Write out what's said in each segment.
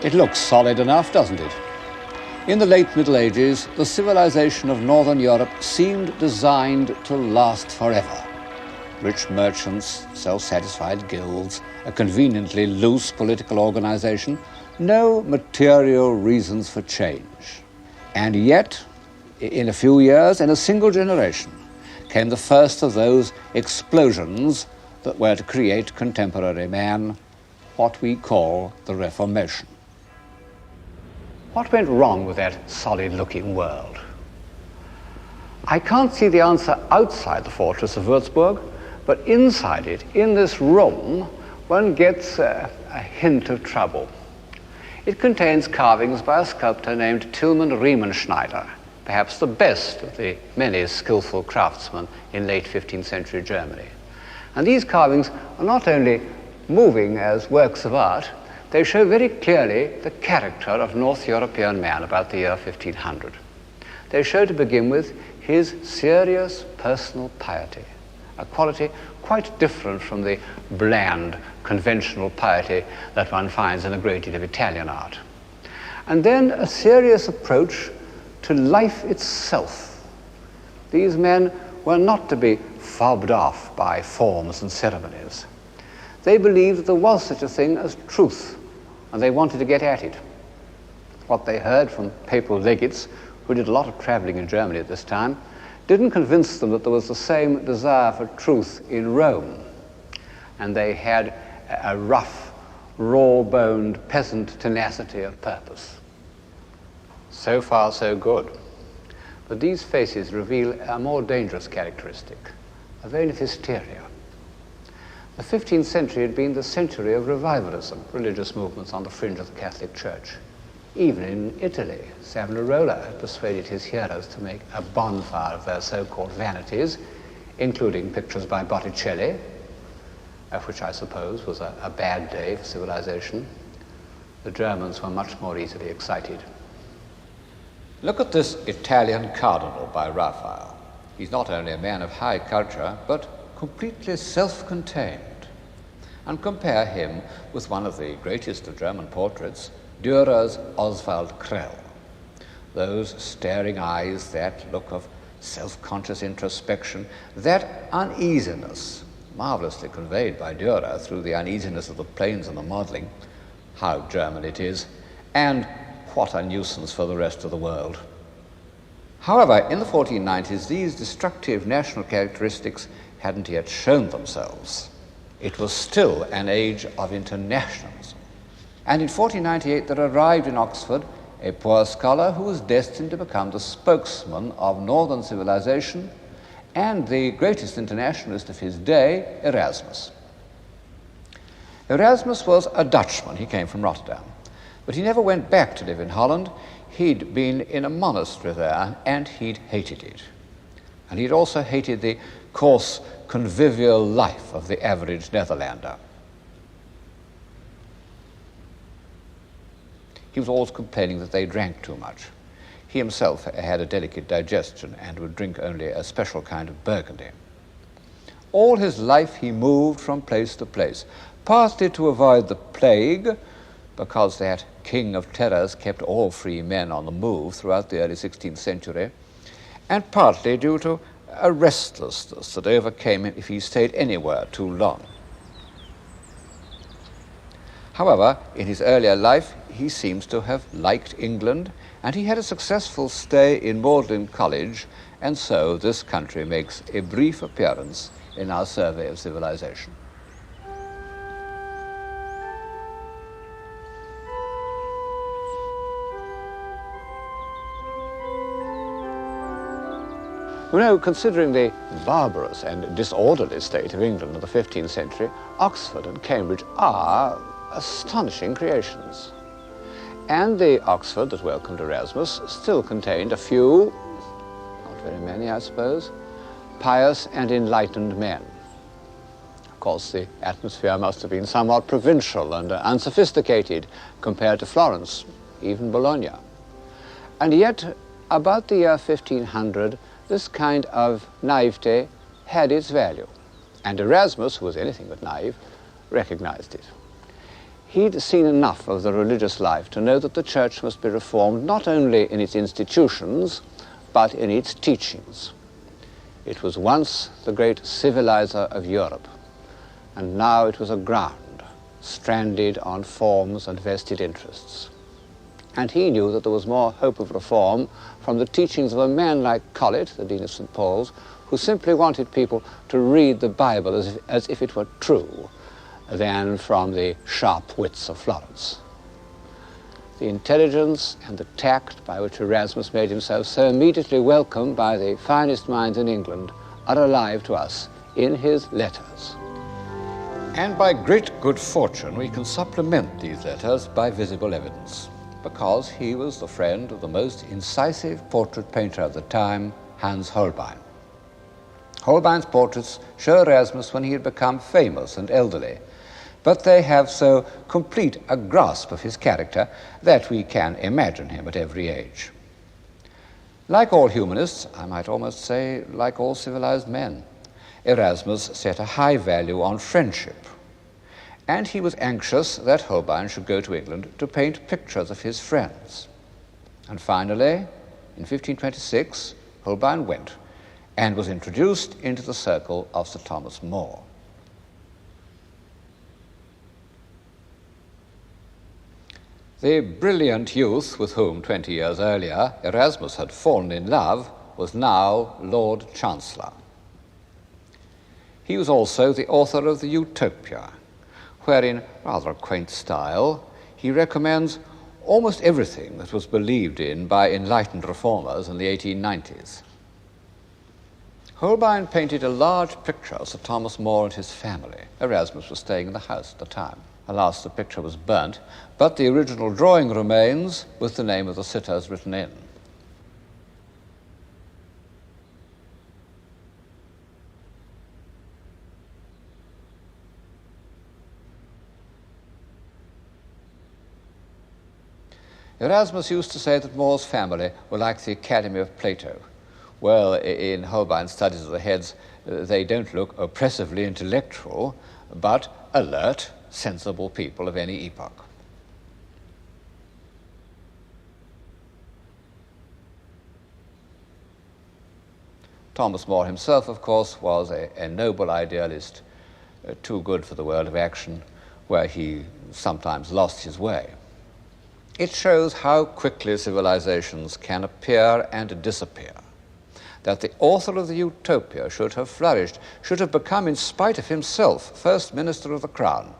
It looks solid enough, doesn't it? In the late Middle Ages, the civilization of Northern Europe seemed designed to last forever. Rich merchants, self-satisfied guilds, a conveniently loose political organization, no material reasons for change. And yet, in a few years, in a single generation, came the first of those explosions that were to create contemporary man, what we call the Reformation. What went wrong with that solid-looking world? I can't see the answer outside the fortress of Würzburg, but inside it, in this room, one gets a hint of trouble. It contains carvings by a sculptor named Tilman Riemenschneider, perhaps the best of the many skillful craftsmen in late 15th century Germany. And these carvings are not only moving as works of art, they show very clearly the character of North European man about the year 1500. They show, to begin with, his serious personal piety, a quality quite different from the bland, conventional piety that one finds in a great deal of Italian art. And then a serious approach to life itself. These men were not to be fobbed off by forms and ceremonies. They believed that there was such a thing as truth, and they wanted to get at it. What they heard from papal legates, who did a lot of traveling in Germany at this time, didn't convince them that there was the same desire for truth in Rome. And they had a rough, raw-boned peasant tenacity of purpose. So far, so good. But these faces reveal a more dangerous characteristic, a vein of hysteria. The 15th century had been the century of revivalism, religious movements on the fringe of the Catholic Church. Even in Italy, Savonarola had persuaded his hearers to make a bonfire of their so-called vanities, including pictures by Botticelli, which I suppose was a bad day for civilization. The Germans were much more easily excited. Look at this Italian cardinal by Raphael. He's not only a man of high culture, but completely self-contained. And compare him with one of the greatest of German portraits, Dürer's Oswald Krell. Those staring eyes, that look of self-conscious introspection, that uneasiness, marvelously conveyed by Dürer through the uneasiness of the planes and the modeling. How German it is, and what a nuisance for the rest of the world. However, in the 1490s, these destructive national characteristics hadn't yet shown themselves. It was still an age of internationalism. And in 1498 there arrived in Oxford a poor scholar who was destined to become the spokesman of northern civilization and the greatest internationalist of his day, Erasmus. Erasmus was a Dutchman. He came from Rotterdam. But he never went back to live in Holland. He'd been in a monastery there, and he'd hated it. And he'd also hated the coarse, convivial life of the average Netherlander. He was always complaining that they drank too much. He himself had a delicate digestion and would drink only a special kind of Burgundy. All his life he moved from place to place, partly to avoid the plague, because that king of terrors kept all free men on the move throughout the early 16th century, and partly due to a restlessness that overcame him if he stayed anywhere too long. However, in his earlier life, he seems to have liked England, and he had a successful stay in Magdalen College, and so this country makes a brief appearance in our survey of civilization. You know, considering the barbarous and disorderly state of England of the 15th century, Oxford and Cambridge are astonishing creations. And the Oxford that welcomed Erasmus still contained a few, not very many I suppose, pious and enlightened men. Of course, the atmosphere must have been somewhat provincial and unsophisticated compared to Florence, even Bologna. And yet, about the year 1500, this kind of naivete had its value, and Erasmus, who was anything but naive, recognized it. He'd seen enough of the religious life to know that the church must be reformed not only in its institutions, but in its teachings. It was once the great civilizer of Europe, and now it was aground, stranded on forms and vested interests. And he knew that there was more hope of reform from the teachings of a man like Colet, the Dean of St. Paul's, who simply wanted people to read the Bible as if it were true, than from the sharp wits of Florence. The intelligence and the tact by which Erasmus made himself so immediately welcome by the finest minds in England are alive to us in his letters. And by great good fortune we can supplement these letters by visible evidence, because he was the friend of the most incisive portrait painter of the time, Hans Holbein. Holbein's portraits show Erasmus when he had become famous and elderly, but they have so complete a grasp of his character that we can imagine him at every age. Like all humanists, I might almost say like all civilized men, Erasmus set a high value on friendship, and he was anxious that Holbein should go to England to paint pictures of his friends. And finally, in 1526, Holbein went and was introduced into the circle of Sir Thomas More. The brilliant youth with whom 20 years earlier Erasmus had fallen in love was now Lord Chancellor. He was also the author of the Utopia, where in rather a quaint style he recommends almost everything that was believed in by enlightened reformers in the 1890s. Holbein painted a large picture of Sir Thomas More and his family. Erasmus was staying in the house at the time. Alas, the picture was burnt, but the original drawing remains with the name of the sitters written in. Erasmus used to say that More's family were like the Academy of Plato. Well, in Holbein's studies of the heads, they don't look oppressively intellectual, but alert, sensible people of any epoch. Thomas More himself, of course, was a noble idealist, too good for the world of action, where he sometimes lost his way. It shows how quickly civilizations can appear and disappear, that the author of the Utopia should have flourished, should have become, in spite of himself, First Minister of the Crown,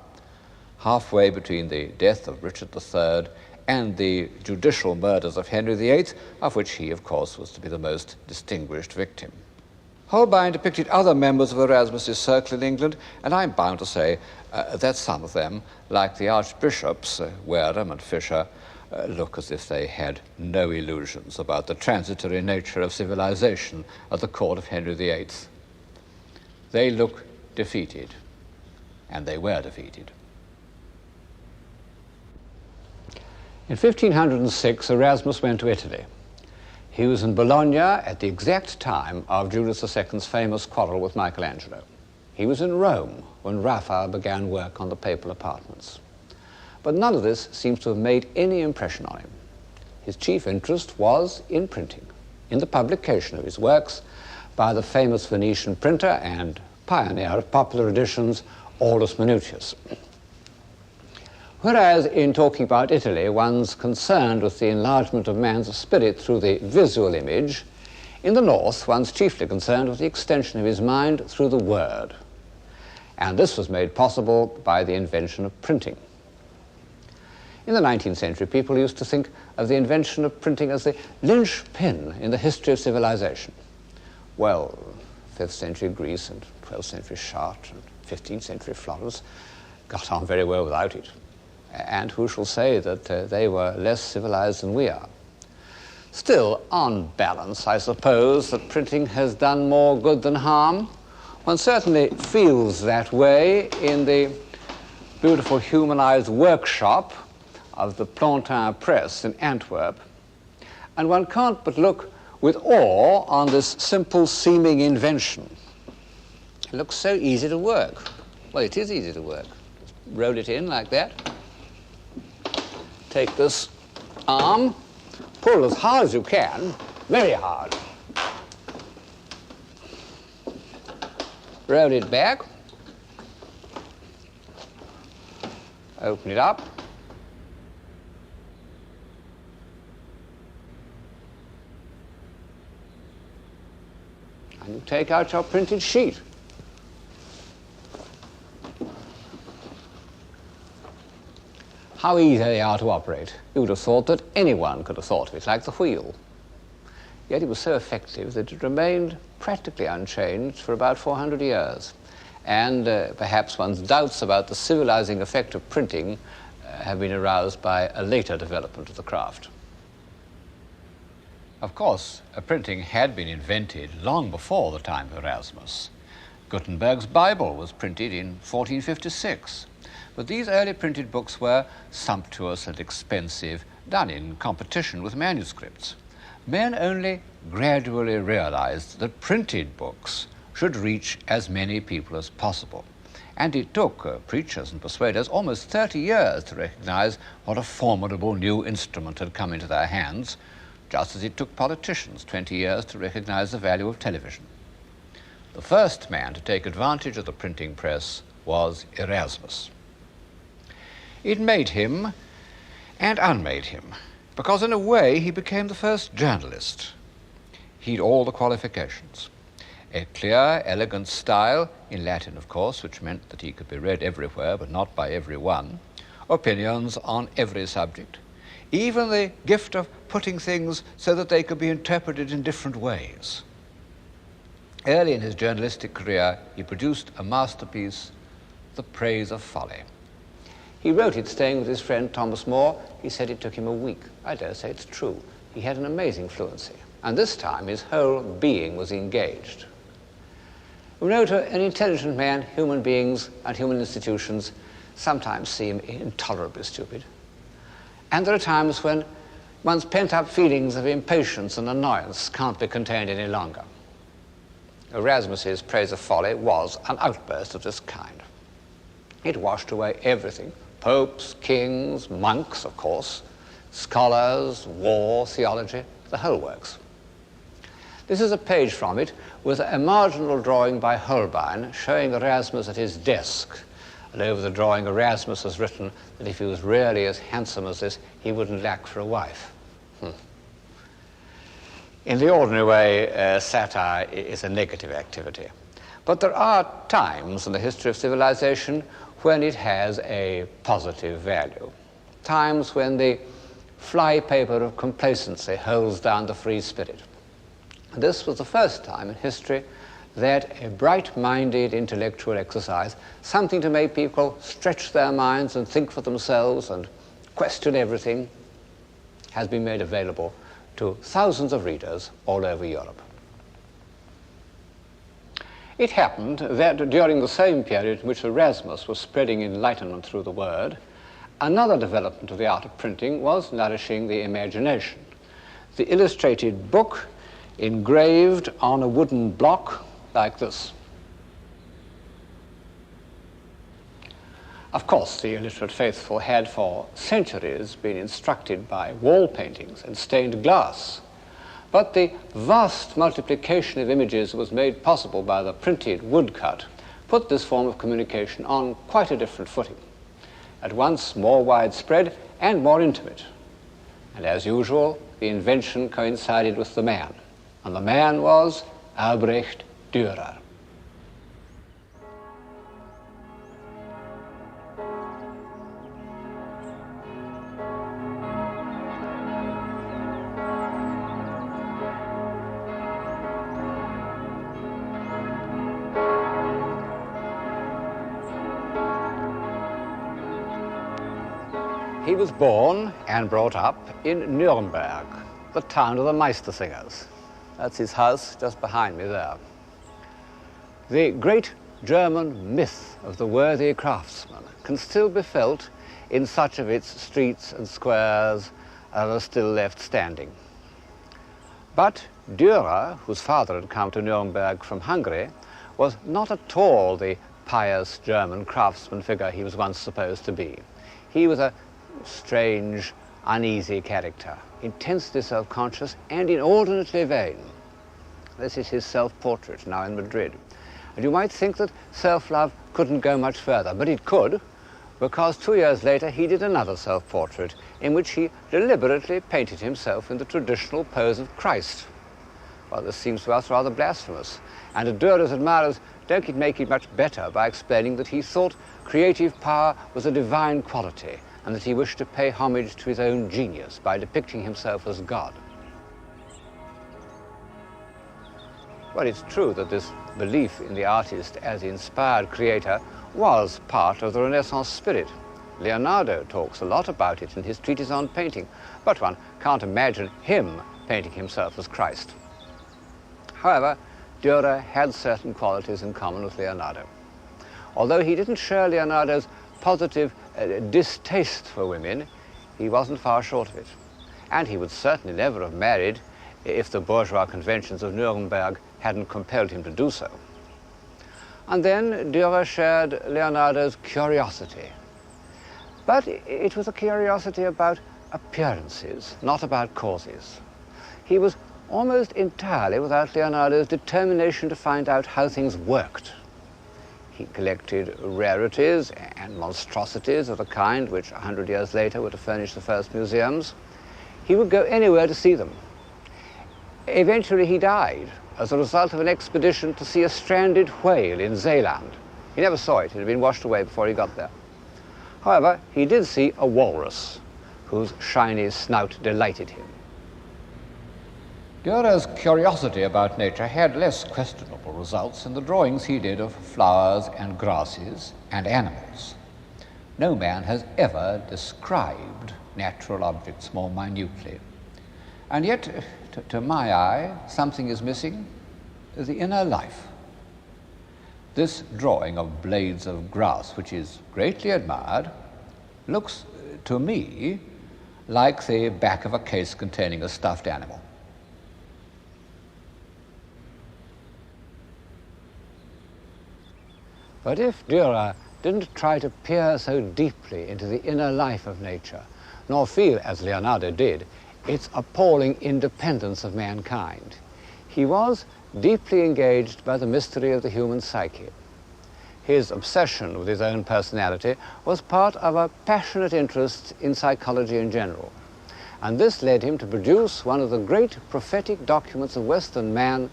halfway between the death of Richard III and the judicial murders of Henry VIII, of which he, of course, was to be the most distinguished victim. Holbein depicted other members of Erasmus's circle in England, and I'm bound to say that some of them, like the archbishops, Wareham and Fisher, look as if they had no illusions about the transitory nature of civilization at the court of Henry VIII. They look defeated, and they were defeated. In 1506, Erasmus went to Italy. He was in Bologna at the exact time of Julius II's famous quarrel with Michelangelo. He was in Rome when Raphael began work on the papal apartments. But none of this seems to have made any impression on him. His chief interest was in printing, in the publication of his works by the famous Venetian printer and pioneer of popular editions, Aulus Manutius. Whereas in talking about Italy, one's concerned with the enlargement of man's spirit through the visual image, in the north, one's chiefly concerned with the extension of his mind through the word. And this was made possible by the invention of printing. In the 19th century, people used to think of the invention of printing as the linchpin in the history of civilization. Well, 5th century Greece and 12th century Chartres and 15th century Florence got on very well without it. And who shall say that they were less civilized than we are? Still, on balance, I suppose that printing has done more good than harm. One certainly feels that way in the beautiful humanized workshop of the Plantin Press in Antwerp, and one can't but look with awe on this simple seeming invention. It looks so easy to work. Well, it is easy to work. Just roll it in like that, take this arm, pull as hard as you can, very hard. Roll it back, open it up, and you take out your printed sheet. How easy they are to operate. You would have thought that anyone could have thought of it, like the wheel. Yet it was so effective that it remained practically unchanged for about 400 years. And perhaps one's doubts about the civilizing effect of printing have been aroused by a later development of the craft. Of course, printing had been invented long before the time of Erasmus. Gutenberg's Bible was printed in 1456. But these early printed books were sumptuous and expensive, done in competition with manuscripts. Men only gradually realized that printed books should reach as many people as possible. And it took preachers and persuaders almost 30 years to recognize what a formidable new instrument had come into their hands, just as it took politicians 20 years to recognize the value of television. The first man to take advantage of the printing press was Erasmus. It made him and unmade him, because in a way he became the first journalist. He'd all the qualifications. A clear, elegant style, in Latin of course, which meant that he could be read everywhere but not by everyone, opinions on every subject, even the gift of putting things so that they could be interpreted in different ways. Early in his journalistic career, he produced a masterpiece, The Praise of Folly. He wrote it staying with his friend Thomas More. He said it took him a week. I dare say it's true. He had an amazing fluency. And this time his whole being was engaged. We know to an intelligent man, human beings and human institutions sometimes seem intolerably stupid. And there are times when one's pent-up feelings of impatience and annoyance can't be contained any longer. Erasmus's Praise of Folly was an outburst of this kind. It washed away everything. Popes, kings, monks, of course, scholars, war, theology, the whole works. This is a page from it with a marginal drawing by Holbein showing Erasmus at his desk. And over the drawing, Erasmus has written that if he was really as handsome as this, he wouldn't lack for a wife. In the ordinary way, satire is a negative activity. But there are times in the history of civilization when it has a positive value. Times when the flypaper of complacency holds down the free spirit. This was the first time in history that a bright-minded intellectual exercise, something to make people stretch their minds and think for themselves and question everything, has been made available to thousands of readers all over Europe. It happened that during the same period in which Erasmus was spreading enlightenment through the word, another development of the art of printing was nourishing the imagination. The illustrated book engraved on a wooden block like this. Of course, the illiterate faithful had for centuries been instructed by wall paintings and stained glass. But the vast multiplication of images that was made possible by the printed woodcut put this form of communication on quite a different footing, at once more widespread and more intimate. And as usual, the invention coincided with the man, and the man was Albrecht Dürer. He was born and brought up in Nuremberg, the town of the Meistersingers. That's his house just behind me there. The great German myth of the worthy craftsman can still be felt in such of its streets and squares as are still left standing. But Dürer, whose father had come to Nuremberg from Hungary, was not at all the pious German craftsman figure he was once supposed to be. He was a strange, uneasy character, intensely self-conscious and inordinately vain. This is his self-portrait now in Madrid. And you might think that self-love couldn't go much further, but it could, because 2 years later he did another self-portrait in which he deliberately painted himself in the traditional pose of Christ. Well, this seems to us rather blasphemous, and Dürer's admirers don't make it much better by explaining that he thought creative power was a divine quality and that he wished to pay homage to his own genius by depicting himself as God. Well, it's true that this belief in the artist as the inspired creator was part of the Renaissance spirit. Leonardo talks a lot about it in his treatise on painting, but one can't imagine him painting himself as Christ. However, Dürer had certain qualities in common with Leonardo. Although he didn't share Leonardo's positive distaste for women, he wasn't far short of it. And he would certainly never have married if the bourgeois conventions of Nuremberg hadn't compelled him to do so. And then Dürer shared Leonardo's curiosity. But it was a curiosity about appearances, not about causes. He was almost entirely without Leonardo's determination to find out how things worked. He collected rarities and monstrosities of a kind which 100 years later were to furnish the first museums. He would go anywhere to see them. Eventually he died as a result of an expedition to see a stranded whale in Zeeland. He never saw it. It had been washed away before he got there. However, he did see a walrus whose shiny snout delighted him. Dürer's curiosity about nature had less questionable results in the drawings he did of flowers and grasses and animals. No man has ever described natural objects more minutely. And yet, to my eye, something is missing: the inner life. This drawing of blades of grass, which is greatly admired, looks to me like the back of a case containing a stuffed animal. But if Dürer didn't try to peer so deeply into the inner life of nature, nor feel, as Leonardo did, its appalling independence of mankind, he was deeply engaged by the mystery of the human psyche. His obsession with his own personality was part of a passionate interest in psychology in general, and this led him to produce one of the great prophetic documents of Western man,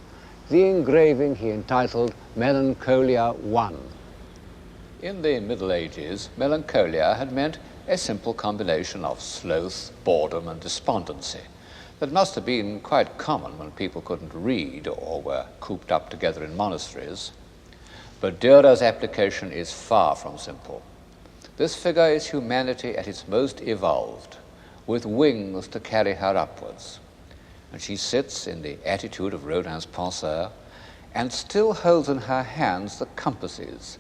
the engraving he entitled Melancholia I. In the Middle Ages, melancholia had meant a simple combination of sloth, boredom, and despondency that must have been quite common when people couldn't read or were cooped up together in monasteries. But Dürer's application is far from simple. This figure is humanity at its most evolved, with wings to carry her upwards. And she sits in the attitude of Rodin's penseur and still holds in her hands the compasses,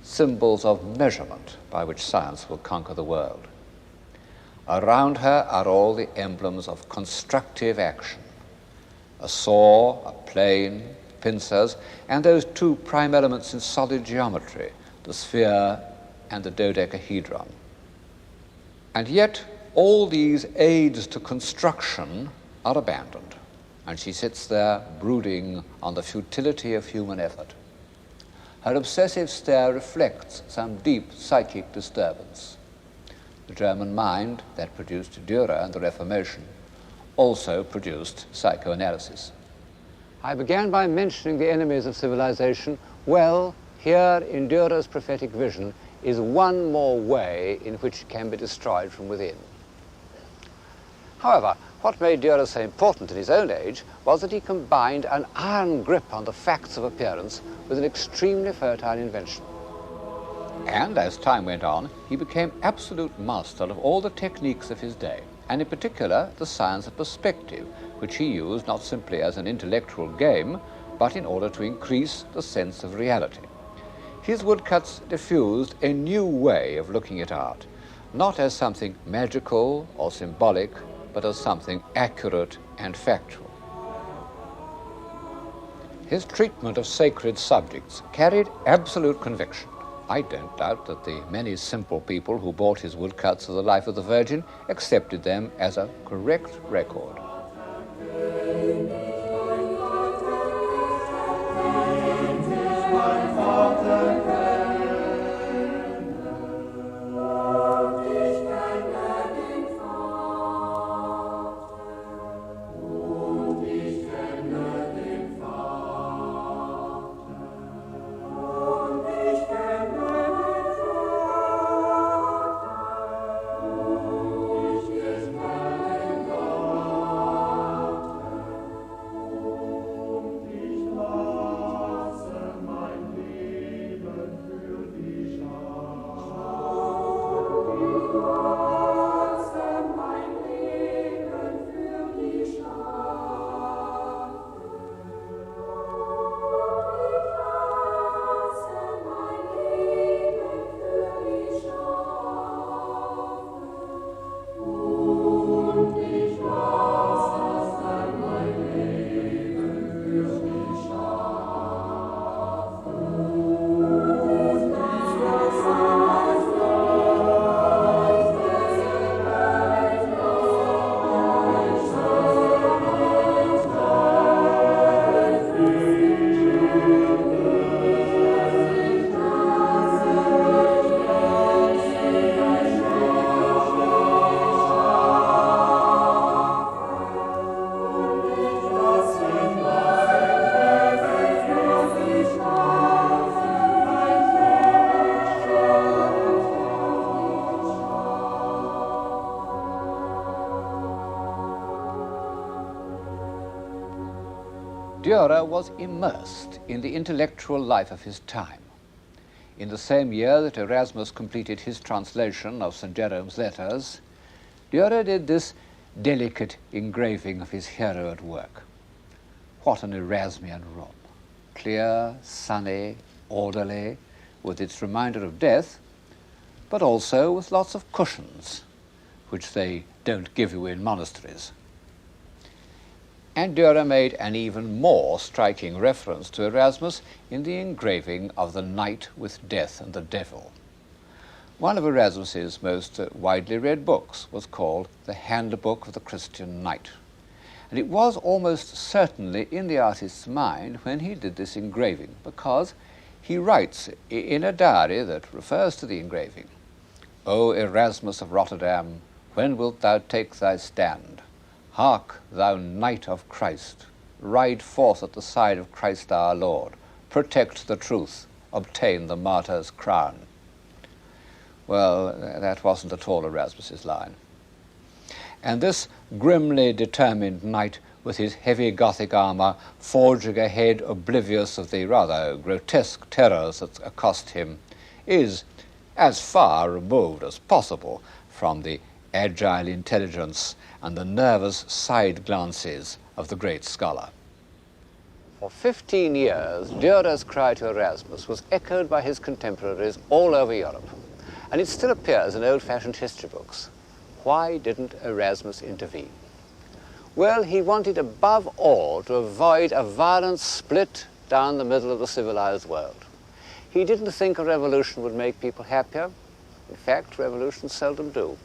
symbols of measurement by which science will conquer the world. Around her are all the emblems of constructive action: a saw, a plane, pincers, and those two prime elements in solid geometry, the sphere and the dodecahedron. And yet all these aids to construction are abandoned, and she sits there brooding on the futility of human effort. Her obsessive stare reflects some deep psychic disturbance. The German mind that produced Dürer and the Reformation also produced psychoanalysis. I began by mentioning the enemies of civilization. Well, here in Dürer's prophetic vision is one more way in which it can be destroyed from within. However, what made Dürer so important in his own age was that he combined an iron grip on the facts of appearance with an extremely fertile invention. And as time went on, he became absolute master of all the techniques of his day, and in particular the science of perspective, which he used not simply as an intellectual game, but in order to increase the sense of reality. His woodcuts diffused a new way of looking at art, not as something magical or symbolic, but as something accurate and factual. His treatment of sacred subjects carried absolute conviction. I don't doubt that the many simple people who bought his woodcuts of the Life of the Virgin accepted them as a correct record. Dürer was immersed in the intellectual life of his time. In the same year that Erasmus completed his translation of St. Jerome's letters, Dürer did this delicate engraving of his hero at work. What an Erasmian room! Clear, sunny, orderly, with its reminder of death, but also with lots of cushions, which they don't give you in monasteries. And Dürer made an even more striking reference to Erasmus in the engraving of the Knight with Death and the Devil. One of Erasmus's most widely read books was called The Handbook of the Christian Knight. And it was almost certainly in the artist's mind when he did this engraving, because he writes in a diary that refers to the engraving, "O Erasmus of Rotterdam, when wilt thou take thy stand? Hark, thou Knight of Christ, ride forth at the side of Christ our Lord, protect the truth, obtain the martyr's crown." Well, that wasn't at all Erasmus's line. And this grimly determined knight with his heavy Gothic armour forging ahead oblivious of the rather grotesque terrors that accost him is as far removed as possible from the agile intelligence and the nervous side glances of the great scholar. For 15 years, Dürer's cry to Erasmus was echoed by his contemporaries all over Europe, and it still appears in old-fashioned history books. Why didn't Erasmus intervene? Well, he wanted above all to avoid a violent split down the middle of the civilized world. He didn't think a revolution would make people happier. In fact, revolutions seldom do.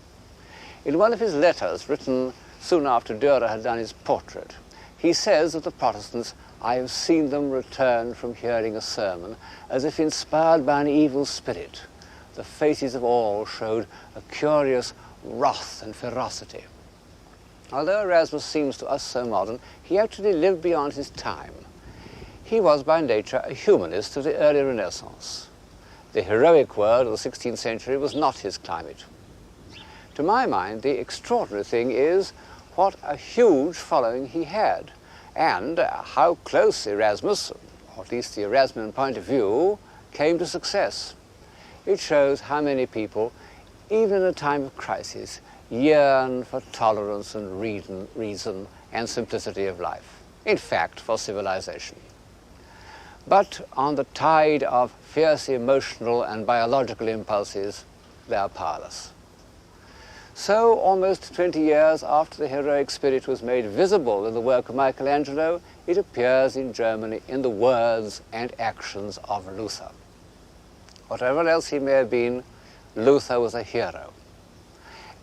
In one of his letters, written soon after Dürer had done his portrait, he says of the Protestants, "I have seen them return from hearing a sermon as if inspired by an evil spirit. The faces of all showed a curious wrath and ferocity." Although Erasmus seems to us so modern, he actually lived beyond his time. He was by nature a humanist of the early Renaissance. The heroic world of the 16th century was not his climate. To my mind, the extraordinary thing is what a huge following he had, and how close Erasmus, or at least the Erasmian point of view, came to success. It shows how many people, even in a time of crisis, yearn for tolerance and reason and simplicity of life. In fact, for civilization. But on the tide of fierce emotional and biological impulses, they are powerless. So, almost 20 years after the heroic spirit was made visible in the work of Michelangelo, it appears in Germany in the words and actions of Luther. whatever else he may have been, Luther was a hero.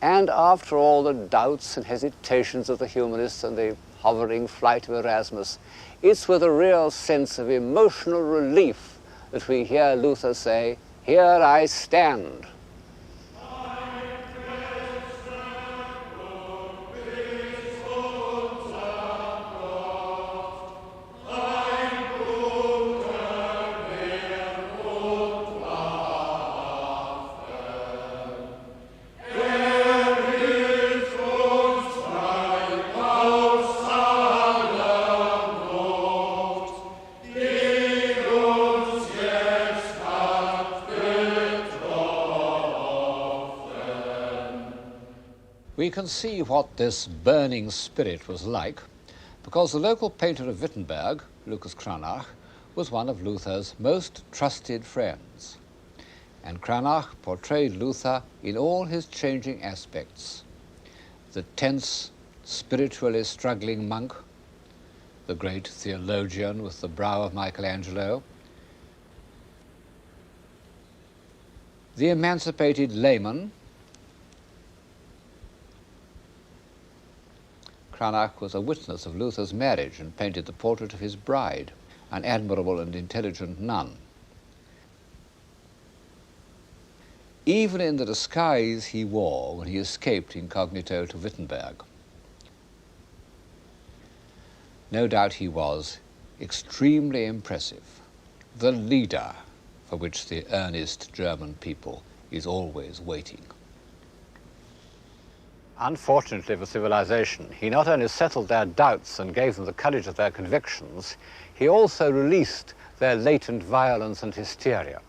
And after all the doubts and hesitations of the humanists and the hovering flight of Erasmus, it's with a real sense of emotional relief that we hear Luther say, "Here I stand." We can see what this burning spirit was like because the local painter of Wittenberg, Lucas Cranach, was one of Luther's most trusted friends. And Cranach portrayed Luther in all his changing aspects. The tense, spiritually struggling monk, the great theologian with the brow of Michelangelo, the emancipated layman. Cranach was a witness of Luther's marriage and painted the portrait of his bride, an admirable and intelligent nun. Even in the disguise he wore when he escaped incognito to Wittenberg, no doubt he was extremely impressive, the leader for which the earnest German people is always waiting. Unfortunately for civilization, he not only settled their doubts and gave them the courage of their convictions, he also released their latent violence and hysteria.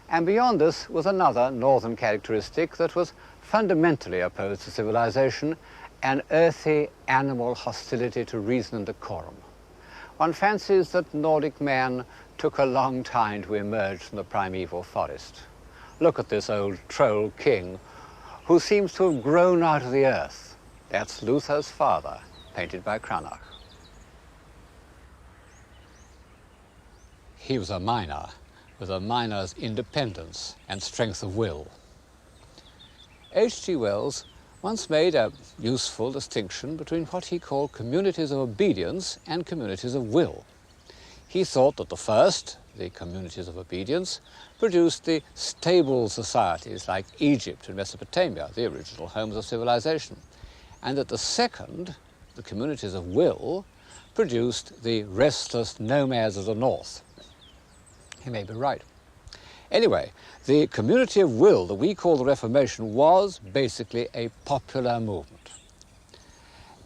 And beyond this was another northern characteristic that was fundamentally opposed to civilization, an earthy animal hostility to reason and decorum. One fancies that Nordic man took a long time to emerge from the primeval forest. Look at this old troll king who seems to have grown out of the earth. That's Luther's father, painted by Cranach. He was a miner, with a miner's independence and strength of will. H.G. Wells once made a useful distinction between what he called communities of obedience and communities of will. He thought that the first, the communities of obedience, produced the stable societies like Egypt and Mesopotamia, the original homes of civilization, and that the second, the communities of will, produced the restless nomads of the north. He may be right. Anyway, the community of will that we call the Reformation was basically a popular movement.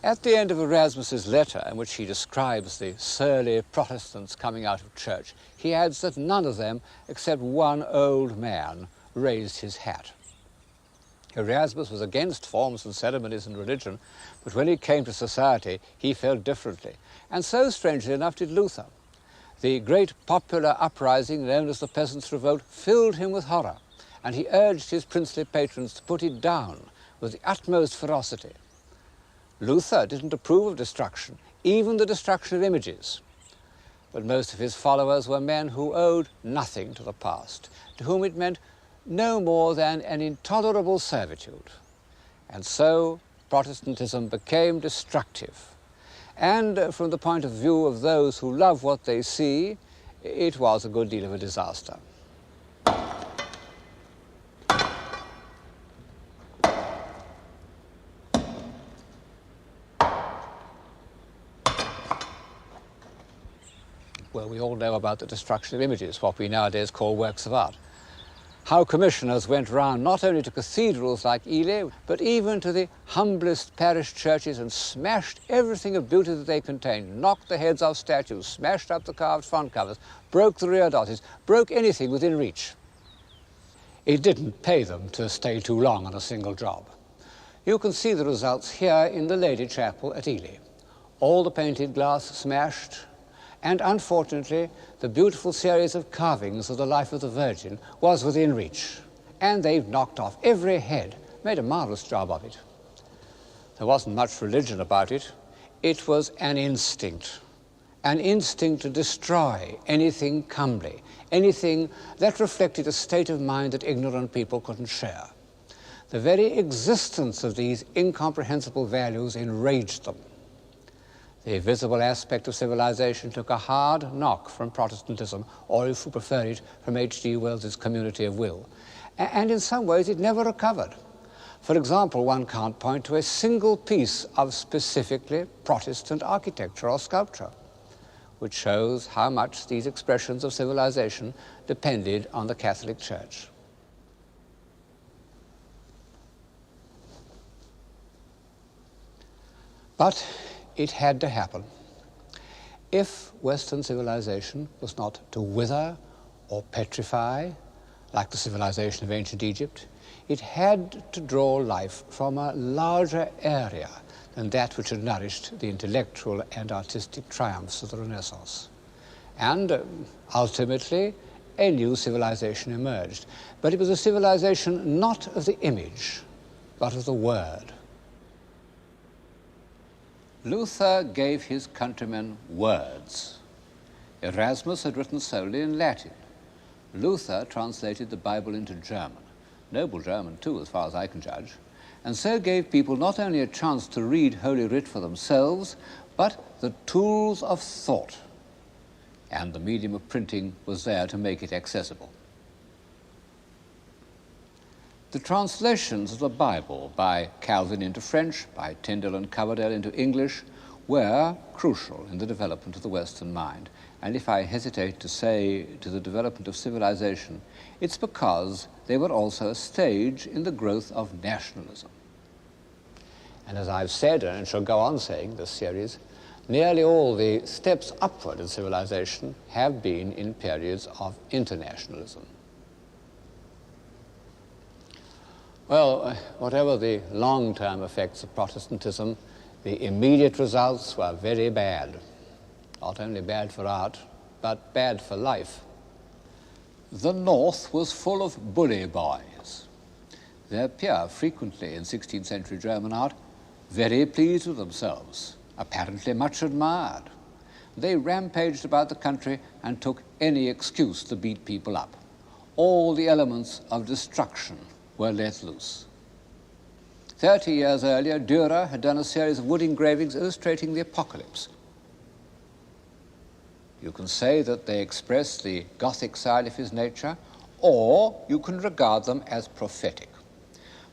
At the end of Erasmus's letter, in which he describes the surly Protestants coming out of church, he adds that none of them, except one old man, raised his hat. Erasmus was against forms and ceremonies and religion, but when it came to society, he felt differently. And so, strangely enough, did Luther. The great popular uprising known as the Peasants' Revolt filled him with horror, and he urged his princely patrons to put it down with the utmost ferocity. Luther didn't approve of destruction, even the destruction of images. But most of his followers were men who owed nothing to the past, to whom it meant no more than an intolerable servitude. And so Protestantism became destructive. And from the point of view of those who love what they see, it was a good deal of a disaster. Well, we all know about the destruction of images, what we nowadays call works of art. How commissioners went round not only to cathedrals like Ely, but even to the humblest parish churches and smashed everything of beauty that they contained, knocked the heads off statues, smashed up the carved front covers, broke the rear dotties, broke anything within reach. It didn't pay them to stay too long on a single job. You can see the results here in the Lady Chapel at Ely. All the painted glass smashed, and unfortunately, the beautiful series of carvings of the life of the Virgin was within reach. And they've knocked off every head, made a marvelous job of it. There wasn't much religion about it. It was an instinct to destroy anything comely, anything that reflected a state of mind that ignorant people couldn't share. The very existence of these incomprehensible values enraged them. The visible aspect of civilization took a hard knock from Protestantism, or if you prefer it, from H.G. Wells's Community of Will. And in some ways it never recovered. For example, one can't point to a single piece of specifically Protestant architecture or sculpture, which shows how much these expressions of civilization depended on the Catholic Church. But it had to happen. If Western civilization was not to wither or petrify, like the civilization of ancient Egypt, it had to draw life from a larger area than that which had nourished the intellectual and artistic triumphs of the Renaissance. And ultimately, a new civilization emerged. But it was a civilization not of the image, but of the word. Luther gave his countrymen words. Erasmus had written solely in Latin. Luther translated the Bible into German, noble German too, as far as I can judge, and so gave people not only a chance to read Holy Writ for themselves, but the tools of thought. And the medium of printing was there to make it accessible. The translations of the Bible by Calvin into French, by Tyndale and Coverdale into English, were crucial in the development of the Western mind. And if I hesitate to say to the development of civilization, it's because they were also a stage in the growth of nationalism. And as I've said, and shall go on saying this series, nearly all the steps upward in civilization have been in periods of internationalism. Well, whatever the long-term effects of Protestantism, the immediate results were very bad. Not only bad for art, but bad for life. The North was full of bully boys. They appear frequently in 16th century German art, very pleased with themselves, apparently much admired. They rampaged about the country and took any excuse to beat people up. All the elements of destruction were let loose. 30 years earlier, Dürer had done a series of wood engravings illustrating the apocalypse. You can say that they express the Gothic side of his nature, or you can regard them as prophetic,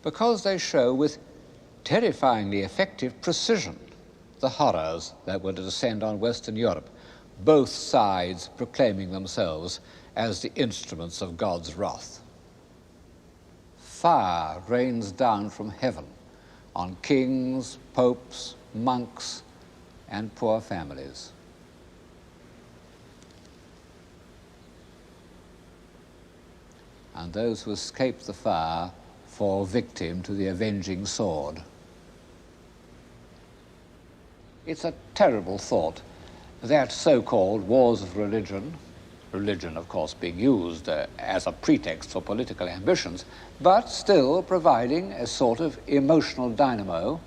because they show with terrifyingly effective precision the horrors that were to descend on Western Europe, both sides proclaiming themselves as the instruments of God's wrath. Fire rains down from heaven on kings, popes, monks, and poor families. And those who escape the fire fall victim to the avenging sword. It's a terrible thought that so-called wars of religion, religion of course being used as a pretext for political ambitions, but still providing a sort of emotional dynamo,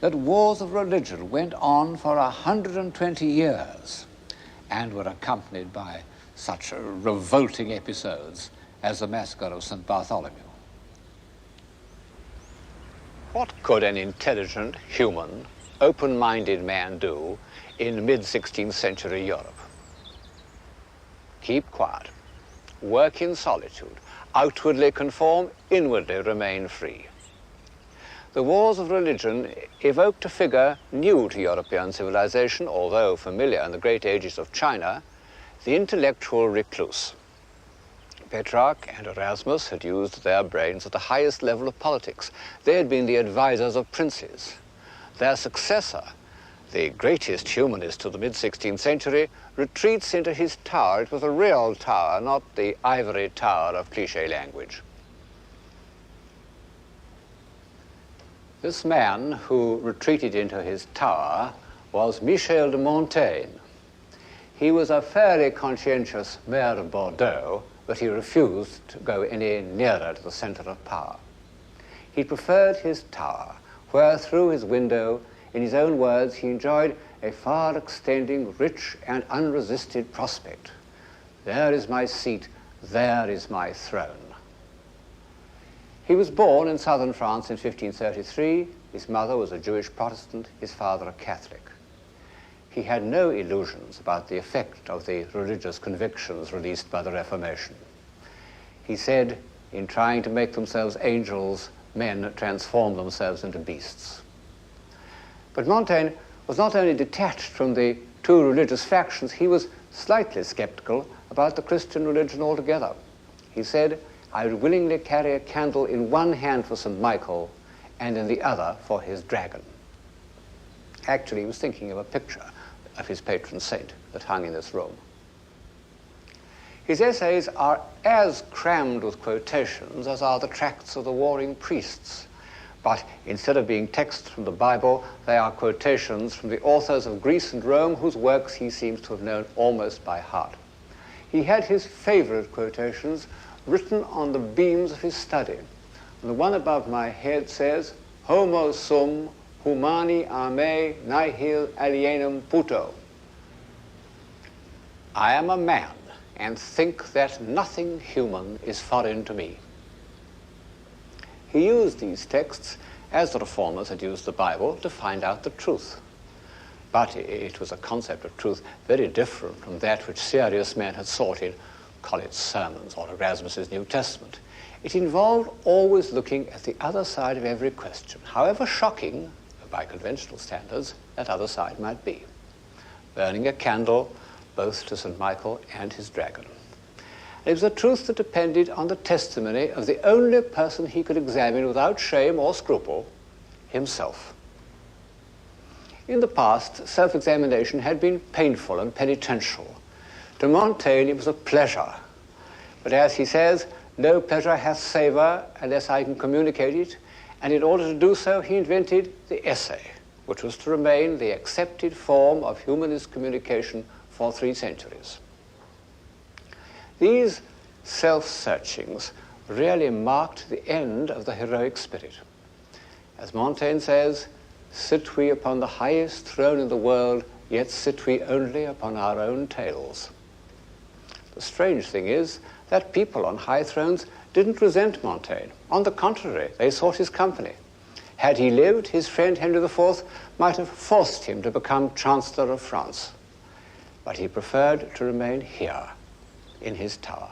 that wars of religion went on for 120 years and were accompanied by such revolting episodes as the massacre of St. Bartholomew. What could an intelligent, human, open-minded man do in mid-16th century Europe? Keep quiet, work in solitude, outwardly conform, inwardly remain free. The wars of religion evoked a figure new to European civilization, although familiar in the great ages of China, the intellectual recluse. Petrarch and Erasmus had used their brains at the highest level of politics. They had been the advisors of princes. Their successor, the greatest humanist of the mid-16th century, retreats into his tower. It was a real tower, not the ivory tower of cliché language. This man who retreated into his tower was Michel de Montaigne. He was a fairly conscientious mayor of Bordeaux, but he refused to go any nearer to the center of power. He preferred his tower, where through his window, in his own words, he enjoyed a far-extending, rich and unresisted prospect. There is my seat, there is my throne. He was born in southern France in 1533. His mother was a Jewish Protestant, his father a Catholic. He had no illusions about the effect of the religious convictions released by the Reformation. He said, in trying to make themselves angels, men transform themselves into beasts. But Montaigne was not only detached from the two religious factions, he was slightly skeptical about the Christian religion altogether. He said, I would willingly carry a candle in one hand for St. Michael and in the other for his dragon. Actually, he was thinking of a picture of his patron saint that hung in this room. His essays are as crammed with quotations as are the tracts of the warring priests. But instead of being texts from the Bible, they are quotations from the authors of Greece and Rome, whose works he seems to have known almost by heart. He had his favorite quotations written on the beams of his study. And the one above my head says, Homo sum humani a me nihil alienum puto. I am a man, and think that nothing human is foreign to me. He used these texts, as the Reformers had used the Bible, to find out the truth. But it was a concept of truth very different from that which serious men had sought in Collett's sermons or Erasmus's New Testament. It involved always looking at the other side of every question, however shocking, by conventional standards, that other side might be. Burning a candle both to St. Michael and his dragon. It was a truth that depended on the testimony of the only person he could examine without shame or scruple, himself. In the past, self-examination had been painful and penitential. To Montaigne, it was a pleasure. But as he says, no pleasure hath savour unless I can communicate it, and in order to do so, he invented the essay, which was to remain the accepted form of humanist communication for 3 centuries. These self-searchings really marked the end of the heroic spirit. As Montaigne says, sit we upon the highest throne in the world, yet sit we only upon our own tails. The strange thing is that people on high thrones didn't resent Montaigne. On the contrary, they sought his company. Had he lived, his friend Henry IV might have forced him to become Chancellor of France. But he preferred to remain here, in his tower.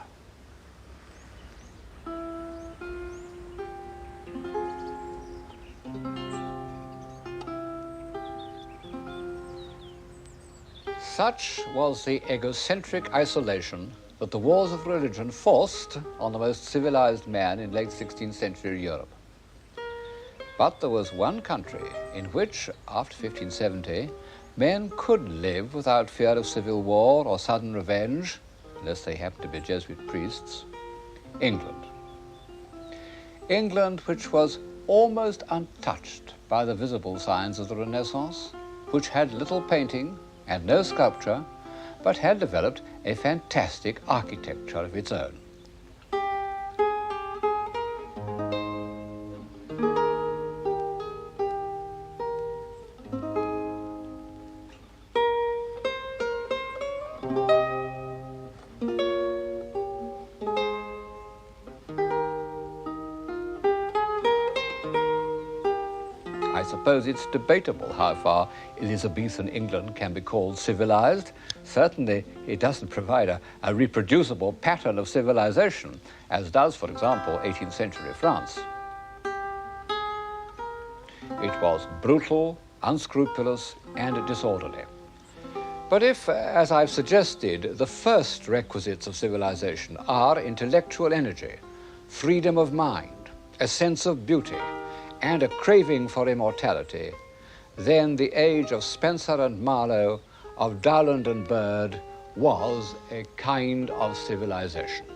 Such was the egocentric isolation that the wars of religion forced on the most civilized man in late 16th century Europe. But there was one country in which, after 1570, men could live without fear of civil war or sudden revenge, unless they happened to be Jesuit priests: England. England, which was almost untouched by the visible signs of the Renaissance, which had little painting and no sculpture, but had developed a fantastic architecture of its own. I suppose it's debatable how far Elizabethan England can be called civilized. Certainly, it doesn't provide a reproducible pattern of civilization, as does, for example, 18th century France. It was brutal, unscrupulous, and disorderly. But if, as I've suggested, the first requisites of civilization are intellectual energy, freedom of mind, a sense of beauty, and a craving for immortality, then the age of Spencer and Marlowe, of Dowland and Bird, was a kind of civilization.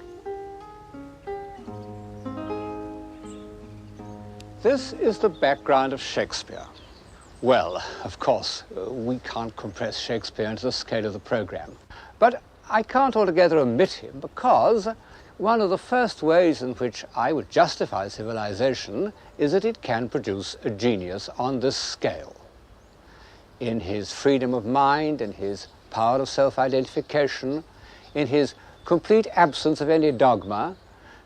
This is the background of Shakespeare. Well, of course, we can't compress Shakespeare into the scale of the program. But I can't altogether omit him because one of the first ways in which I would justify civilization is that it can produce a genius on this scale. In his freedom of mind, in his power of self-identification, in his complete absence of any dogma,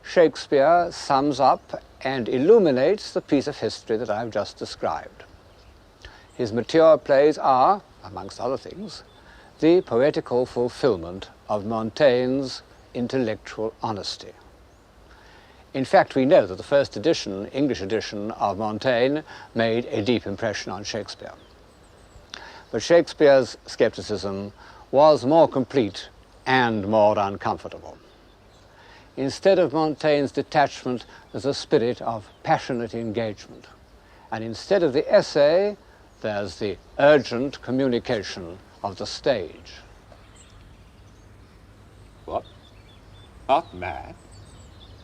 Shakespeare sums up and illuminates the piece of history that I've just described. His mature plays are, amongst other things, the poetical fulfillment of Montaigne's intellectual honesty. In fact, we know that the first edition, English edition of Montaigne made a deep impression on Shakespeare. But Shakespeare's skepticism was more complete and more uncomfortable. Instead of Montaigne's detachment, there's a spirit of passionate engagement. And instead of the essay, there's the urgent communication of the stage. What? Art mad?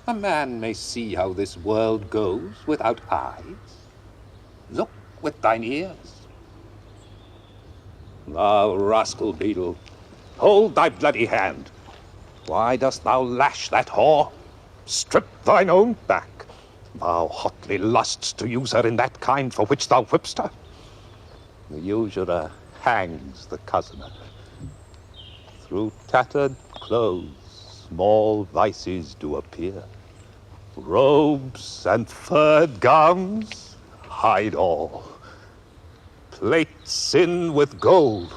A man may see how this world goes without eyes. Look with thine ears. Thou rascal beadle, hold thy bloody hand. Why dost thou lash that whore? Strip thine own back. Thou hotly lusts to use her in that kind for which thou whipp'st her. The usurer hangs the cozener. Through tattered clothes, small vices do appear. Robes and furred gowns hide all. Plate sin with gold,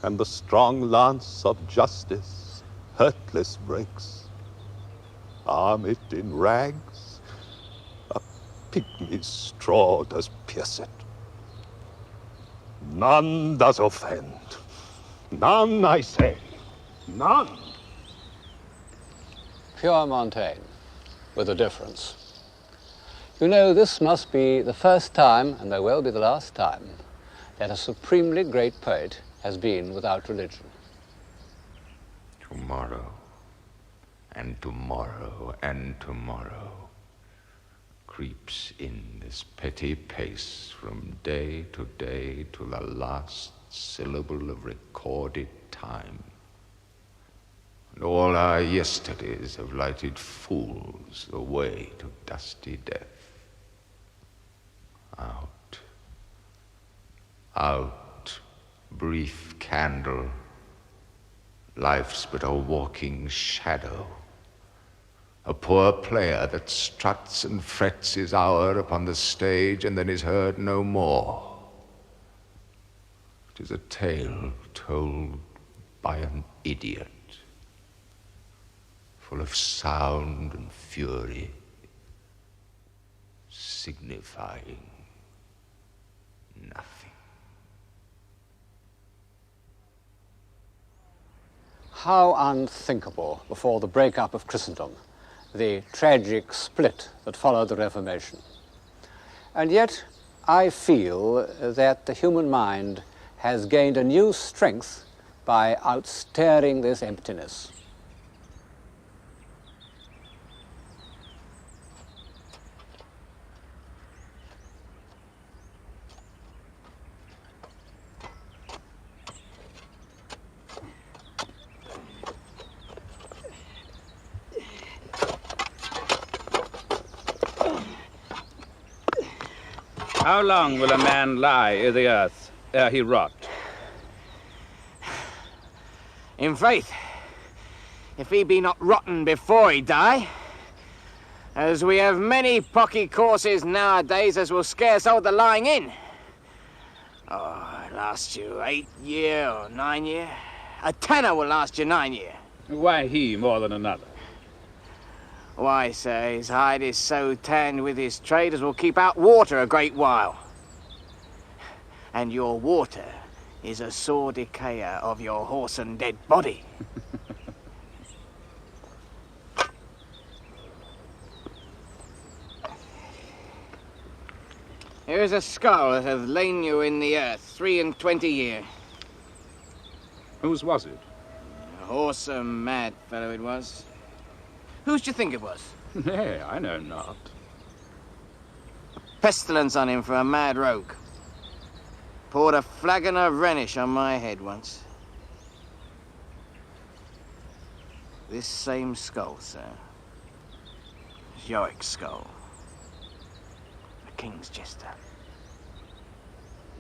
and the strong lance of justice hurtless breaks. Arm it in rags, a pygmy's straw does pierce it. None does offend. None, I say. None. Pure Montaigne, with a difference. You know, this must be the first time, and there will be the last time, that a supremely great poet has been without religion. Tomorrow, and tomorrow, and tomorrow creeps in this petty pace from day to day to the last syllable of recorded time. And all our yesterdays have lighted fools the way to dusty death. Out, out, brief candle, life's but a walking shadow, a poor player that struts and frets his hour upon the stage and then is heard no more. It is a tale told by an idiot, full of sound and fury, signifying nothing. How unthinkable before the breakup of Christendom, the tragic split that followed the Reformation. And yet, I feel that the human mind has gained a new strength by outstaring this emptiness. How long will a man lie i' the earth ere he rot? In faith, if he be not rotten before he die, as we have many pocky courses nowadays as will scarce hold the lying in. Oh, it lasts you 8 year or 9 year. A tenner will last you 9 year. Why he more than another? Why, sir, his hide is so tanned with his trade as will keep out water a great while. And your water is a sore decayer of your horse and dead body. Here is a skull that hath lain you in the earth 23 year. Whose was it? A whoresome mad fellow it was. Whose do you think it was? Nay, I know not. Pestilence on him for a mad rogue. Poured a flagon of Rhenish on my head once. This same skull, sir. Yorick's skull. The king's jester.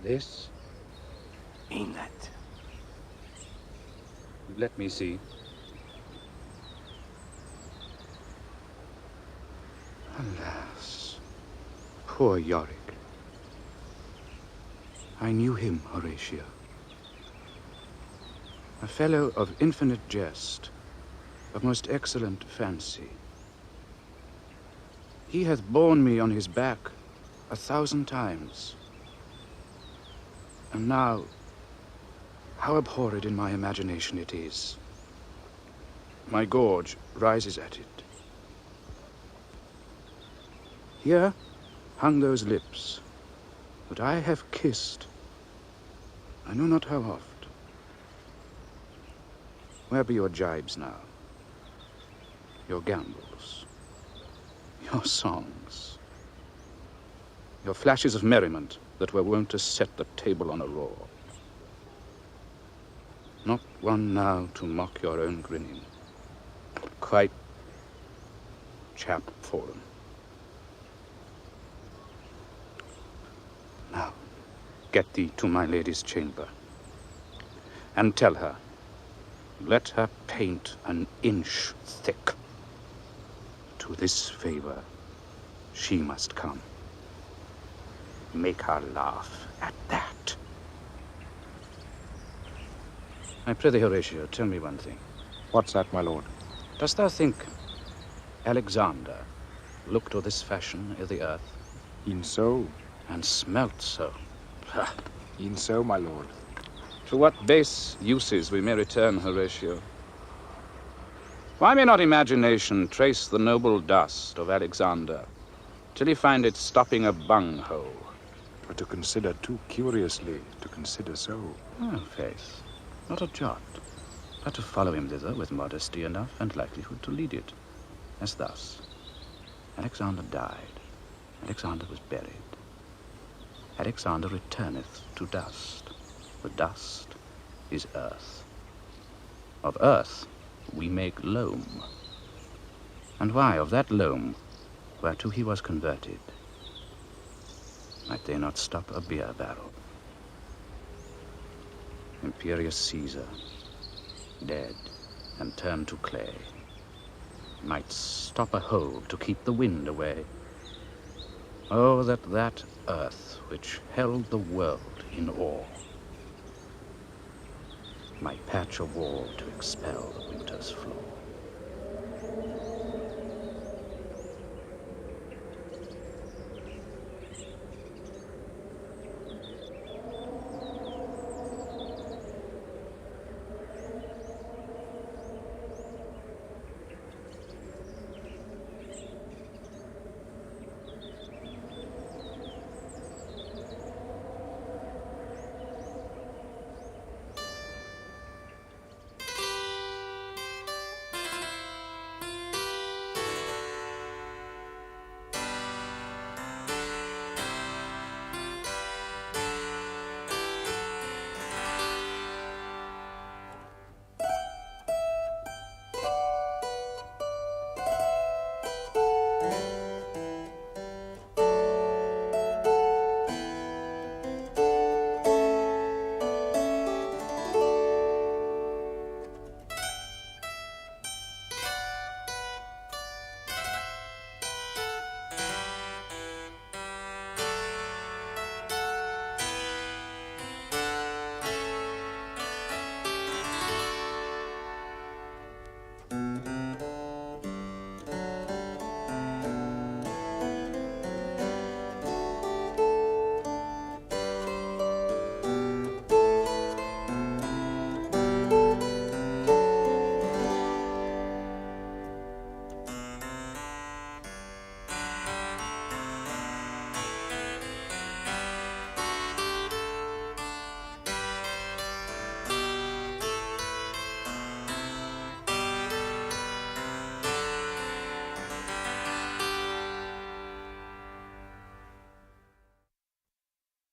This? Mean that. Let me see. Alas, poor Yorick. I knew him, Horatio. A fellow of infinite jest, of most excellent fancy. He hath borne me on his back 1,000 times. And now, how abhorred in my imagination it is. My gorge rises at it. Here hung those lips that I have kissed, I know not how oft. Where be your jibes now? Your gambols? Your songs? Your flashes of merriment that were wont to set the table on a roar? Not one now to mock your own grinning. Quite chap fallen. Now, get thee to my lady's chamber, and tell her, let her paint an inch thick. To this favor she must come. Make her laugh at that. I prithee, Horatio, tell me one thing. What's that, my lord? Dost thou think Alexander looked to this fashion i' the earth? E'en so. And smelt so. Ha! E'en so, my lord. To what base uses we may return, Horatio. Why may not imagination trace the noble dust of Alexander till he find it stopping a bunghole? But to consider too curiously, to consider so. Oh, faith, not a jot, but to follow him thither with modesty enough and likelihood to lead it. As thus, Alexander died, Alexander was buried. Alexander returneth to dust. The dust is earth. Of earth we make loam. And why of that loam, whereto he was converted, might they not stop a beer barrel? Imperious Caesar, dead and turned to clay, might stop a hole to keep the wind away. Oh, that that earth which held the world in awe might patch a wall to expel the winter's flaw.